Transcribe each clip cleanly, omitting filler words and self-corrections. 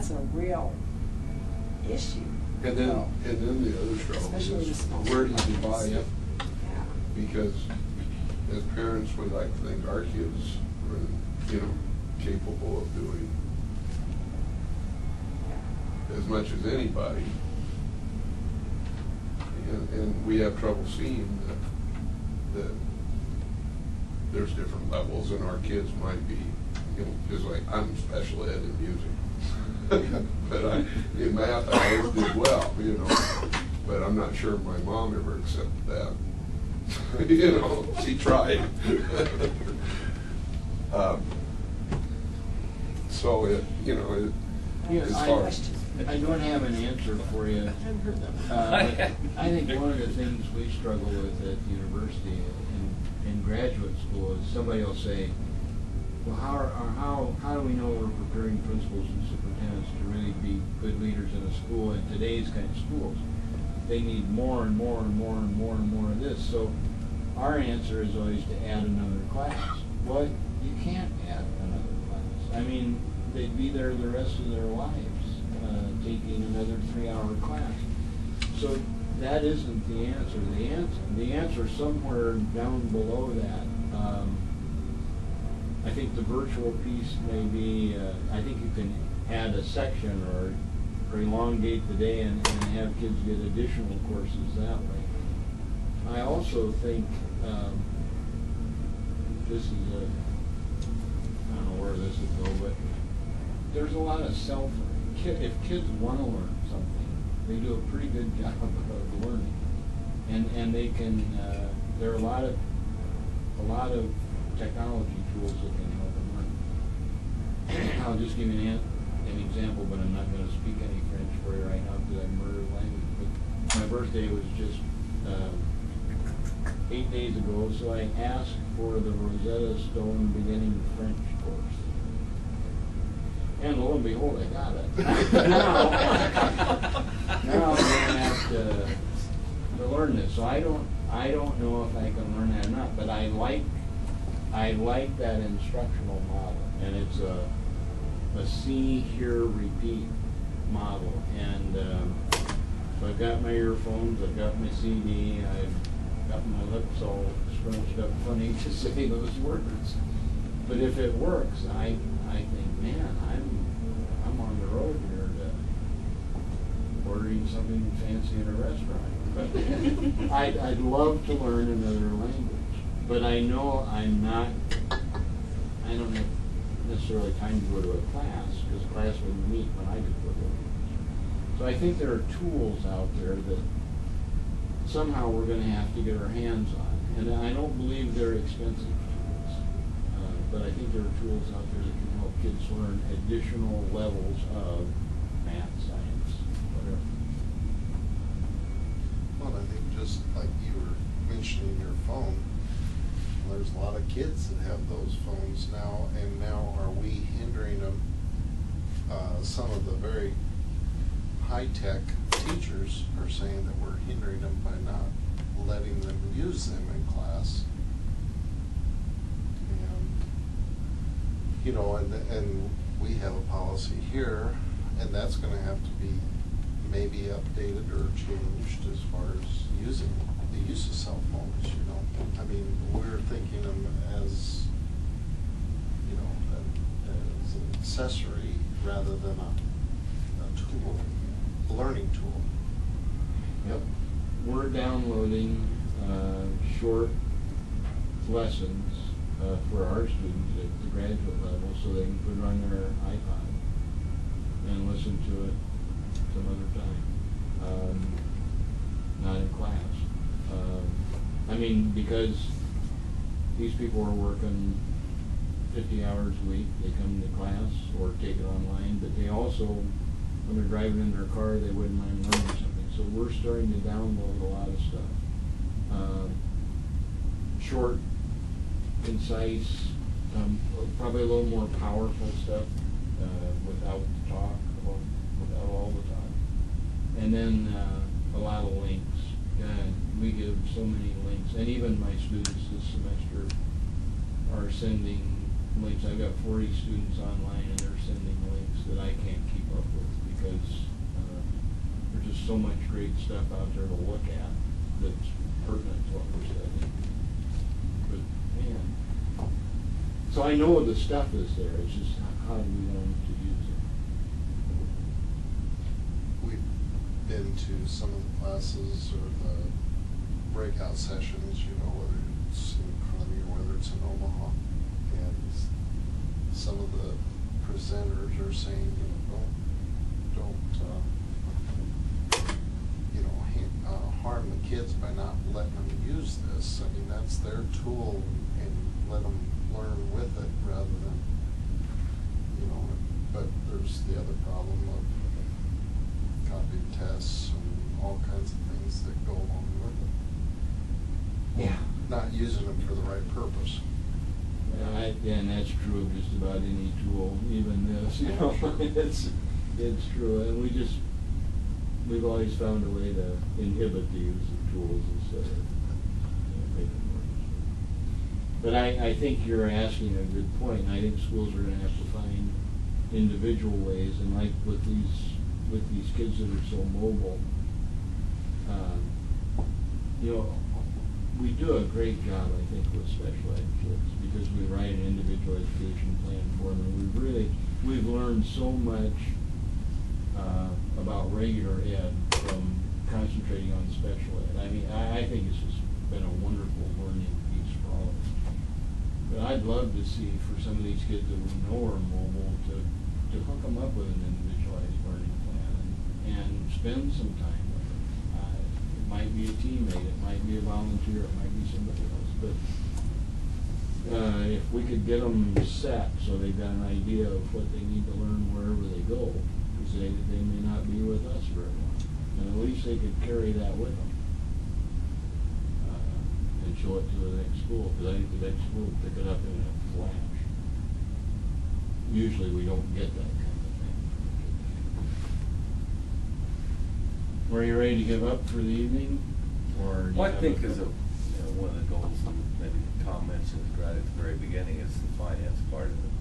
that's a real issue. And then the other struggle Especially is, the small where do you ones. divide it? Yeah. Because as parents, we like to think our kids are, capable of doing as much as anybody. And we have trouble seeing that there's different levels, and our kids might be, just like I'm special ed in music. But in math I always did well, but I'm not sure my mom ever accepted that. She tried. So as far as I don't have an answer for you. But I think one of the things we struggle with at the university in graduate school is somebody will say, well, how do we know we're preparing principals and superintendents to really be good leaders in a school in today's kind of schools? They need more and more and more and more and more of this. So our answer is always to add another class. Well, you can't add another class. I mean, they'd be there the rest of their lives taking another 3-hour class. So that isn't the answer. The answer somewhere down below that. I think the virtual piece may be, I think you can add a section or elongate the day and have kids get additional courses that way. I also think this is I don't know where this would go, but there's a lot of if kids want to learn something, they do a pretty good job of learning. And they can, there are a lot of technology tools that can help them learn. I'll just give you an example, but I'm not going to speak any French for you right now because I murdered language. But my birthday was just 8 days ago, so I asked for the Rosetta Stone beginning French course. And lo and behold, I got it. now I'm going to have to learn this. So I don't know if I can learn that or not, but I like that instructional model, and it's a see, hear, repeat model. And so I've got my earphones, I've got my CD, I've got my lips all scrunched up funny to say those words. But if it works, I think, man, I'm on the road here to ordering something fancy in a restaurant. But I'd love to learn another language, but I know I don't have necessarily time to go to a class because class wouldn't meet when I could go to it. So I think there are tools out there that somehow we're going to have to get our hands on, and I don't believe they're expensive tools, but I think there are tools out there that can help kids learn additional levels of math, science, whatever. Well, I think just like you were mentioning your phone, there's a lot of kids that have those phones now, and now are we hindering them? Some of the very high-tech teachers are saying that we're hindering them by not letting them use them in class. And, and we have a policy here, and that's going to have to be maybe updated or changed as far as using the use of cell phones, I mean, we're thinking them as, as an accessory rather than a tool, a learning tool. Yep. We're downloading short lessons for our students at the graduate level so they can put it on their iPod and listen to it some other time, not in class. I mean, because these people are working 50 hours a week, they come to class or take it online, but they also, when they're driving in their car, they wouldn't mind learning something. So we're starting to download a lot of stuff. Short, concise, probably a little more powerful stuff without the talk, without all the talk. And then a lot of links. God, we give so many links. And even my students this semester are sending links. I've got 40 students online and they're sending links that I can't keep up with. so much great stuff out there to look at that's pertinent to what we're studying. But, man, so I know the stuff is there, it's just how do we learn to use it? We've been to some of the classes or the breakout sessions, you know, whether it's in Kearney or whether it's in Omaha. And some of the presenters are saying, you know, don't harm the kids by not letting them use this. I mean, that's their tool, and let them learn with it rather than, you know, but there's the other problem of copying tests and all kinds of things that go along with it. Yeah. Not using them for the right purpose. And that's true of just about any tool, even this, you know, it's true, and we've always found a way to inhibit the use of tools instead of making them work. But I think you're asking a good point, and I think schools are gonna have to find individual ways, and like with these kids that are so mobile, you know, we do a great job, I think, with special ed kids, because we write an individual education plan for them, and we've learned so much about regular ed from concentrating on special ed. I mean, I think it's just been a wonderful learning piece for all of us. But I'd love to see for some of these kids that we know are mobile to hook them up with an individualized learning plan and spend some time with them. It might be a teammate, it might be a volunteer, it might be somebody else, but if we could get them set so they've got an idea of what they need to learn wherever they go, because they may not be with us very long, and at least they could carry that with them and show it to the next school, because I think the next school will pick it up in a flash. Usually we don't get that kind of thing. Were you ready to give up for the evening? Or Well, I think as one of the goals, and maybe Tom mentioned right at the very beginning, is the finance part of it.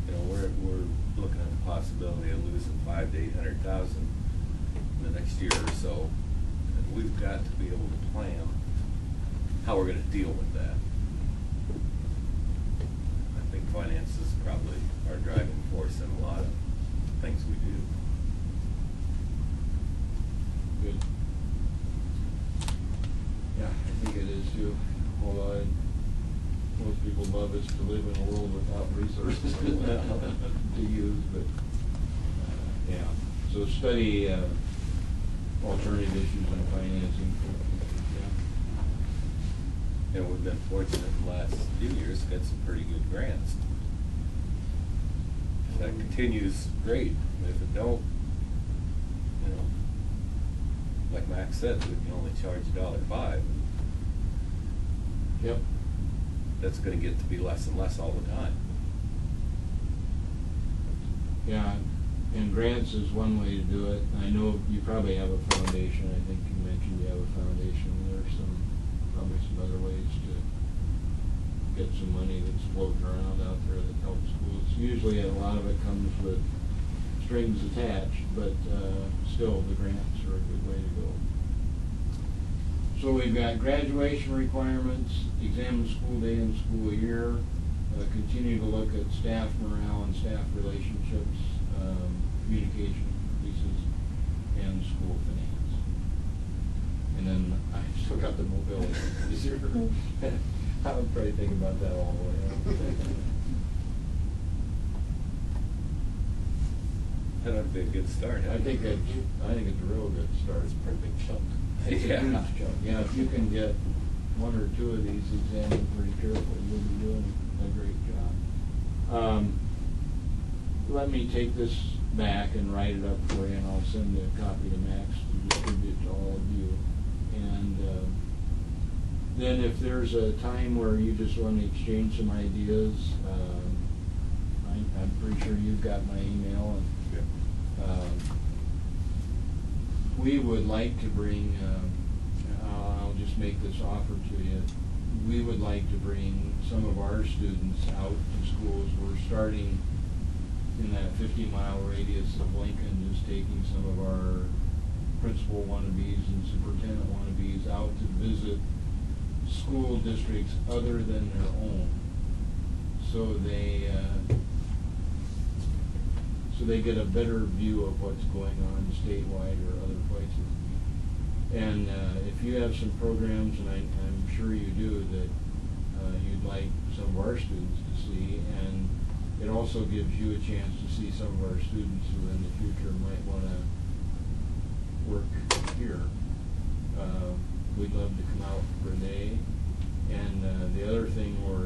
You know, we're looking at the possibility of losing $500,000 to $800,000 in the next year or so, and we've got to be able to plan how we're going to deal with that. I think finance is probably our driving force in a lot of things we do. Good. Yeah, I think it is too. Although most people love us to live in a world without resources to use, but yeah. So study alternative issues in financing. You know, we've been fortunate in the last few years to get some pretty good grants. If that continues, great. But if it don't, you know, like Max said, we can only charge $1.05. Yep. That's going to get to be less and less all the time. Yeah, and grants is one way to do it. I know you probably have a foundation. I think you mentioned you have a foundation. There's probably some other ways to get some money that's floating around out there that helps schools. Usually a lot of it comes with strings attached, but still the grants are a good way to go. So we've got graduation requirements, examine school day and school year, continue to look at staff morale and staff relationships, communication pieces, and school finance. And then I still got the mobility. I would probably think about that all the way out. That would be a good start. I think it's a real good start. It's a pretty big chunk. It's a Yeah. huge chunk. Yeah, if you can get one or two of these examined pretty carefully, you'll be doing a great job. Let me take this back and write it up for you, and I'll send a copy to Max to distribute to all of you. And then if there's a time where you just want to exchange some ideas, I'm pretty sure you've got my email. And we would like to bring, I'll just make this offer to you, we would like to bring some of our students out to schools. We're starting in that 50-mile radius of Lincoln, just taking some of our principal wannabes and superintendent wannabes out to visit school districts other than their own. So they get a better view of what's going on statewide or other places. And if you have some programs, and I'm sure you do, that you'd like some of our students to see, and it also gives you a chance to see some of our students who in the future might want to work here. We'd love to come out for a day. And the other thing we're